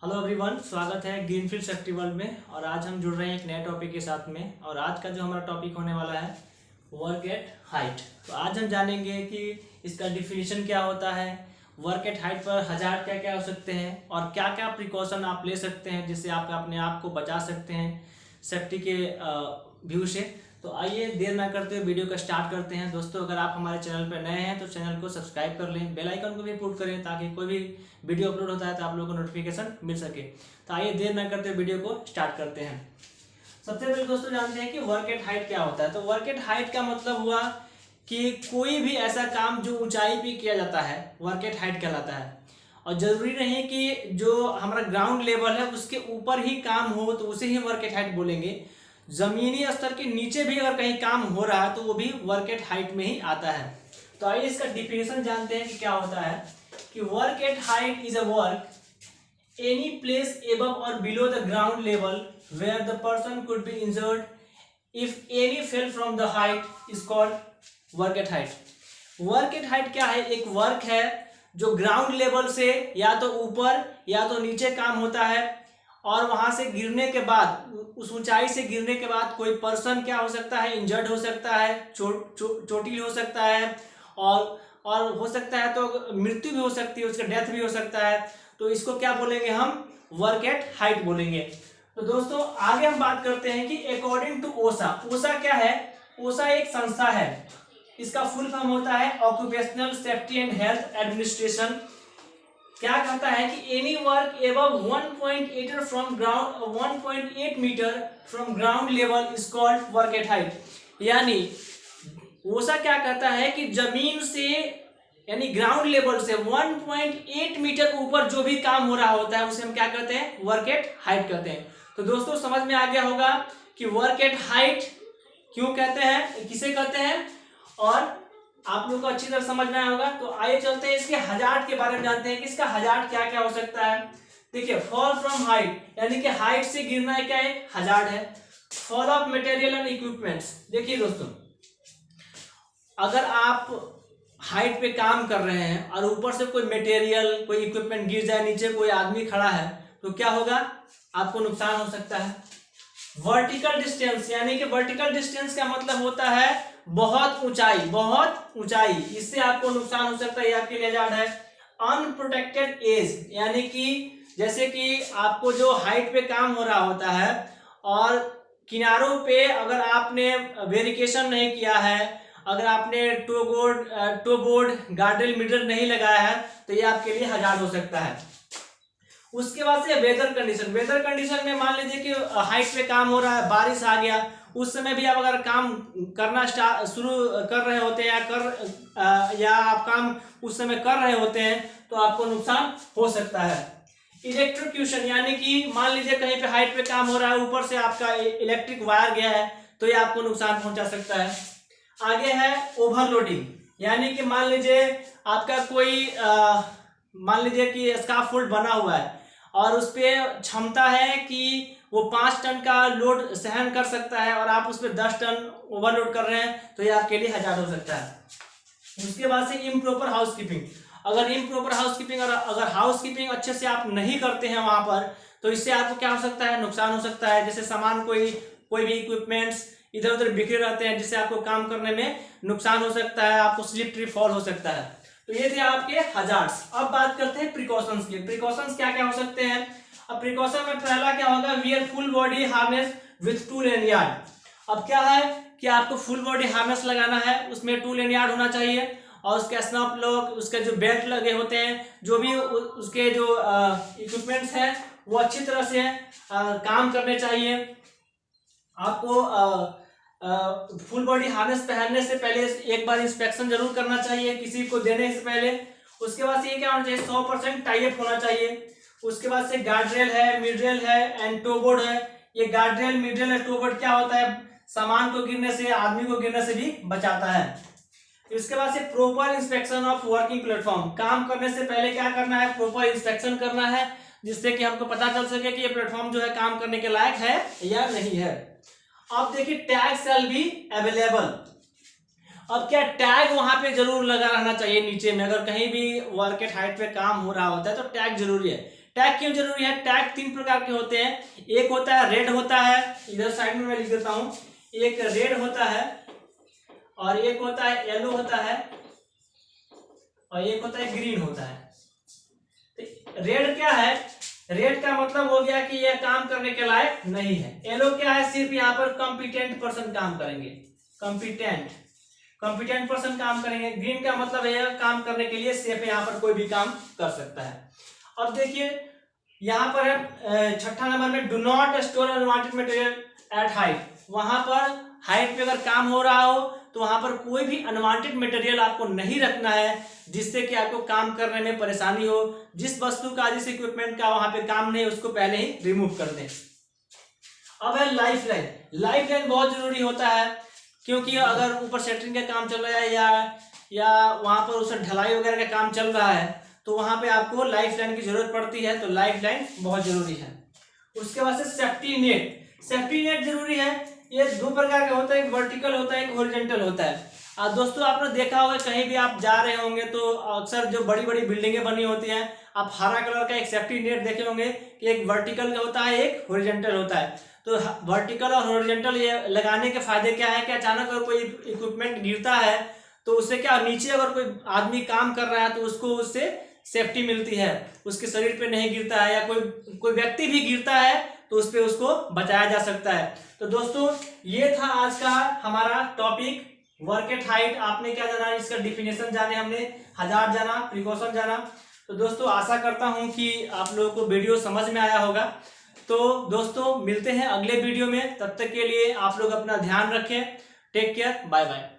Hello everyone, स्वागत है greenfield safety world में। और आज हम जुड़ रहे हैं एक नए टॉपिक के साथ में। और आज का जो हमारा टॉपिक होने वाला है वर्क एट हाइट। तो आज हम जानेंगे कि इसका डिफिनीशन क्या होता है, वर्क एट हाइट पर हजार्ड क्या क्या हो सकते हैं और क्या क्या प्रिकॉशन आप ले सकते हैं जिससे आप अपने आप को बचा सकते हैं सेफ्टी के व्यू से। तो आइए देर ना करते हुए वीडियो का स्टार्ट करते हैं। दोस्तों, अगर आप हमारे चैनल पर नए हैं तो चैनल को सब्सक्राइब कर लें, बेल आइकन को भी पुट करें ताकि कोई भी वीडियो अपलोड होता है तो आप लोगों को नोटिफिकेशन मिल सके। तो आइए देर ना करते हुए वीडियो को स्टार्ट करते हैं। सबसे पहले दोस्तों जानते हैं कि वर्क एट हाइट क्या होता है। तो वर्क एट हाइट का मतलब हुआ कि कोई भी ऐसा काम जो ऊंचाई पे किया जाता है वर्क एट हाइट कहलाता है। और जरूरी नहीं कि जो हमारा ग्राउंड लेवल है उसके ऊपर ही काम हो तो उसे ही वर्क एट हाइट बोलेंगे। जमीनी स्तर के नीचे भी अगर कहीं काम हो रहा है तो वो भी वर्क एट हाइट में ही आता है। तो आइए इसका डिफिनेशन जानते हैं कि क्या होता है। कि work at height is a work any place above or below the ground level where the person could be injured if any fell from the height is called work at height. Work at height क्या है? एक work है जो ground level से या तो ऊपर या तो नीचे काम होता है और वहां से गिरने के बाद, उस ऊंचाई से गिरने के बाद कोई पर्सन क्या हो सकता है, इंजर्ड हो सकता है, चोटिल हो सकता है और हो सकता है तो मृत्यु भी हो सकती है, उसका डेथ भी हो सकता है। तो इसको क्या बोलेंगे हम? वर्क एट हाइट बोलेंगे। तो दोस्तों आगे हम बात करते हैं कि अकॉर्डिंग टू ओसा। ओसा क्या है? ओसा एक संस्था है, इसका फुल फॉर्म होता है occupational safety and health administration. क्या कहता है कि any work above 1.8 from ground 1.8 metre from ground level is called work at height. यानी ओसा क्या कहता है कि जमीन से यानी ग्राउंड लेवल से 1.8 मीटर ऊपर जो भी काम हो रहा होता है उसे हम क्या कहते हैं? वर्क एट हाइट कहते हैं। तो दोस्तों समझ में आ गया होगा कि वर्क एट हाइट क्यों कहते हैं, किसे कहते हैं, और आप लोग को अच्छी तरह समझ में आया होगा। तो आइए चलते हैं इसके हजार्ड के बारे में जानते हैं कि इसका हजार्ड क्या क्या हो सकता है। देखिए, फॉल फ्रॉम हाइट यानी कि हाइट से गिरना है, क्या है? हजार्ड है। Fall of material and equipments. देखिए दोस्तों, अगर आप हाइट पे काम कर रहे हैं और ऊपर से कोई मटेरियल, कोई इक्विपमेंट गिर जाए, नीचे कोई आदमी खड़ा है तो क्या होगा? आपको नुकसान हो सकता है। वर्टिकल डिस्टेंस यानी कि वर्टिकल डिस्टेंस का मतलब होता है बहुत ऊंचाई, बहुत ऊंचाई, इससे आपको नुकसान हो सकता है, ये आपके लिए हजार्ड है। अनप्रोटेक्टेड एज यानी कि जैसे कि आपको जो हाइट पे काम हो रहा होता है और किनारों पे अगर आपने वेरिकेशन नहीं किया है, अगर आपने टो बोर्ड गार्डरेल मिरर नहीं लगाया है तो ये आपके लिए हजार्ड हो सकता है। उसके बाद से वेदर कंडीशन। वेदर कंडीशन में मान लीजिए कि हाइट पे काम हो रहा है, बारिश आ गया, उस समय भी आप अगर काम करना शुरू कर रहे होते हैं या आप काम उस समय कर रहे होते हैं तो आपको नुकसान हो सकता है। इलेक्ट्रोक्यूशन यानी कि मान लीजिए कहीं पे हाइट पे काम हो रहा है, ऊपर से आपका इलेक्ट्रिक वायर गया है तो ये आपको नुकसान पहुंचा सकता है। आगे है ओवरलोडिंग यानी कि मान लीजिए आपका कोई मान लीजिए कि स्काफोल्ड बना हुआ है और उस पर क्षमता है कि वो 5 टन का लोड सहन कर सकता है और आप उस पर 10 टन ओवरलोड कर रहे हैं तो ये आपके लिए हजार्ड हो सकता है। उसके बाद से इम्प्रॉपर हाउसकीपिंग। अगर इम्प्रॉपर हाउसकीपिंग और अगर हाउसकीपिंग अच्छे से आप नहीं करते हैं वहां पर तो इससे आपको क्या हो सकता है? नुकसान हो सकता है। जैसे सामान कोई भी इक्विपमेंट्स इधर उधर बिखरे रहते हैं जिससे आपको काम करने में नुकसान हो सकता है, आपको स्लिप ट्रिप फॉल हो सकता है। तो ये थे आपके हजार्ड्स। अब बात करते हैं प्रिकॉशंस की। प्रिकॉशंस क्या क्या हो सकते हैं? अब प्रिकॉशन में पहला क्या होगा? Wear full body harness with tool and yard. अब क्या है कि आपको फुल बॉडी हार्नेस लगाना है, उसमें टूल एंड यार्ड होना चाहिए और उसके स्नैप लॉक, उसके जो बेल्ट लगे होते हैं, जो भी उसके जो इक्विपमेंट्स हैं वो अच्छी तरह से काम करने चाहिए। आपको फुल बॉडी हार्नेस पहनने से पहले एक बार इंस्पेक्शन जरूर करना चाहिए किसी को देने से पहले। उसके बाद से ये क्या होना चाहिए? 100% टाई अप होना चाहिए। उसके बाद से गार्डरेल है, मिडरेल है एंड टो बोर्ड है। ये गार्डरेल, मिडरेल और टो बोर्ड क्या होता है? सामान को गिरने से, आदमी को गिरने से भी बचाता है। इसके बाद से proper inspection of working platform. काम करने से पहले क्या करना है? प्रॉपर इंस्पेक्शन करना है जिससे कि हमको पता चल सके कि ये प्लेटफॉर्म जो है काम करने के लायक है या नहीं है। अब देखिए, टैग शैल बी अवेलेबल। अब क्या टैग वहां पे जरूर लगा रहना चाहिए नीचे में, अगर कहीं भी वर्क एट हाइट पे काम हो रहा होता है तो टैग जरूरी है। टैग क्यों जरूरी है? टैग 3 प्रकार के होते हैं। एक होता है रेड होता है, इधर साइड में मैं लिख देता हूं, एक रेड होता है और एक होता है येलो होता है और एक होता है ग्रीन होता है। तो रेड क्या है? रेड का मतलब हो गया कि यह काम करने के लायक नहीं है। येलो क्या है? सिर्फ यहाँ पर कॉम्पिटेंट पर्सन काम करेंगे, कॉम्पिटेंट पर्सन काम करेंगे। ग्रीन का मतलब है काम करने के लिए सेफ है, यहाँ पर कोई भी काम कर सकता है। अब देखिए यहाँ पर है 6ठा नंबर में, do not store unwanted material at height. वहां पर हाइट पे अगर काम हो रहा हो तो वहां पर कोई भी अनवांटेड मटेरियल आपको नहीं रखना है जिससे कि आपको काम करने में परेशानी हो। जिस वस्तु का, जिस इक्विपमेंट का वहां पे काम नहीं, उसको पहले ही रिमूव कर दें। अब है लाइफ लाइन। लाइफ लाइन बहुत जरूरी होता है, क्योंकि अगर ऊपर सेंटरिंग का काम चल रहा है या वहां पर उसे ढलाई वगैरह का काम चल रहा है तो वहां पे आपको लाइफ लाइन की जरूरत पड़ती है, तो लाइफ लाइन बहुत जरूरी है। उसके बाद से सेफ्टी नेट। सेफ्टी नेट जरूरी है। ये 2 प्रकार का होता है, एक वर्टिकल होता है, एक हॉरिजॉन्टल होता है। दोस्तों आपने देखा होगा कहीं भी आप जा रहे होंगे तो अक्सर जो बड़ी बड़ी बिल्डिंगें बनी होती हैं, आप हरा कलर का एक सेफ्टी नेट देखे होंगे कि एक वर्टिकल होता है, एक हॉरिजॉन्टल होता है। तो वर्टिकल और हॉरिजॉन्टल ये लगाने के फायदे क्या है कि अचानक अगर कोई इक्विपमेंट गिरता है तो उससे क्या, नीचे अगर कोई आदमी काम कर रहा है तो उसको उससे सेफ्टी मिलती है, उसके शरीर पे नहीं गिरता है, या कोई व्यक्ति भी गिरता है तो उस पे उसको बचाया जा सकता है। तो दोस्तों ये था आज का हमारा टॉपिक, वर्क एट हाइट। आपने क्या जाना, इसका डिफिनेशन जाने, हमने हजार्ड जाना, प्रिकॉशन जाना। तो दोस्तों आशा करता हूं कि आप लोगों को वीडियो समझ में आया होगा। तो दोस्तों मिलते हैं अगले वीडियो में, तब तक के लिए आप लोग अपना ध्यान रखें। Take care, bye bye.